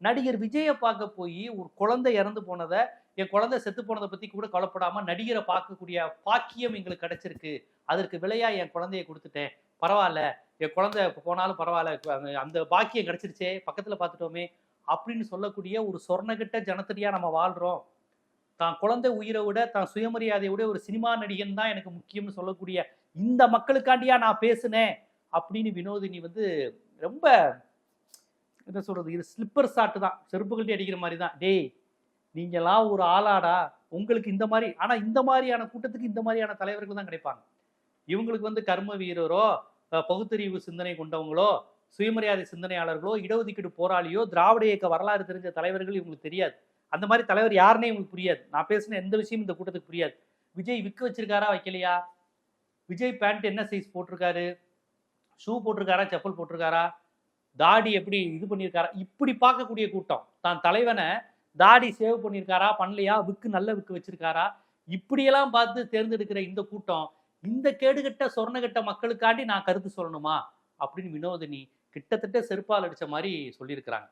நடிகர் விஜயை பார்க்க போய் ஒரு குழந்தை இறந்து போனதை, என் குழந்தை செத்து போனதை பத்தி கூட கவலைப்படாம நடிகரை பார்க்கக்கூடிய பாக்கியம் எங்களுக்கு கிடைச்சிருக்கு. அதற்கு விலையா என் குழந்தைய குடுத்துட்டேன். பரவால்ல. என் குழந்தை போனாலும் பரவால்ல. அந்த பாக்கியம் கிடைச்சிருச்சே, பக்கத்துல பார்த்துட்டோமே அப்படின்னு சொல்லக்கூடிய ஒரு சொர்ணகட்ட ஜனத்தடியா நம்ம வாழ்றோம். தான் குழந்தை உயிரை விட, தான் சுயமரியாதையை விட ஒரு சினிமா நடிகன் தான் எனக்கு முக்கியம்னு சொல்லக்கூடிய இந்த மக்களுக்காண்டியா நான் பேசுனேன் அப்படின்னு வினோதினி வந்து ரொம்ப என்ன சொல்றது, இது ஸ்லிப்பர் ஷாட் தான், செருப்பு கழட்டி அடிக்கிற மாதிரி தான். டேய் நீங்களாம் ஒரு ஆளாடா, உங்களுக்கு இந்த மாதிரி, ஆனா இந்த மாதிரியான கூட்டத்துக்கு இந்த மாதிரியான தலைவர்கள் தான் கிடைப்பாங்க. இவங்களுக்கு வந்து கர்ம வீரரோ, பகுத்தறிவு சிந்தனை கொண்டவங்களோ, சுயமரியாதை சிந்தனையாளர்களோ, இடஒதுக்கீடு போராளியோ, திராவிட இயக்க வரலாறு தெரிஞ்ச தலைவர்கள் இவங்களுக்கு தெரியாது. அந்த மாதிரி தலைவர் யாருன்னே இவங்களுக்கு புரியாது. நான் பேசின எந்த விஷயமும் இந்த கூட்டத்துக்கு புரியாது. விஜய் விக்கு வச்சிருக்காரா வைக்கலையா, விஜய் பேண்ட் என்ன சைஸ் போட்டிருக்காரு, ஷூ போட்டிருக்காரா, செப்பல் போட்டிருக்காரா, தாடி எப்படி இது பண்ணியிருக்காரா, இப்படி பார்க்கக்கூடிய கூட்டம். தான் தலைவனை தாடி சேவ் பண்ணியிருக்காரா பண்ணலையா, விக்கு நல்ல விக்கு வச்சிருக்காரா, இப்படியெல்லாம் பார்த்து தேர்ந்தெடுக்கிற இந்த கூட்டம், இந்த கேடுகட்ட சொர்ணகட்ட மக்களுக்காண்டி நான் கருத்து சொல்லணுமா அப்படின்னு வினோதினி கிட்டத்தட்ட செருப்பால் அடிச்ச மாதிரி சொல்லியிருக்கிறாங்க.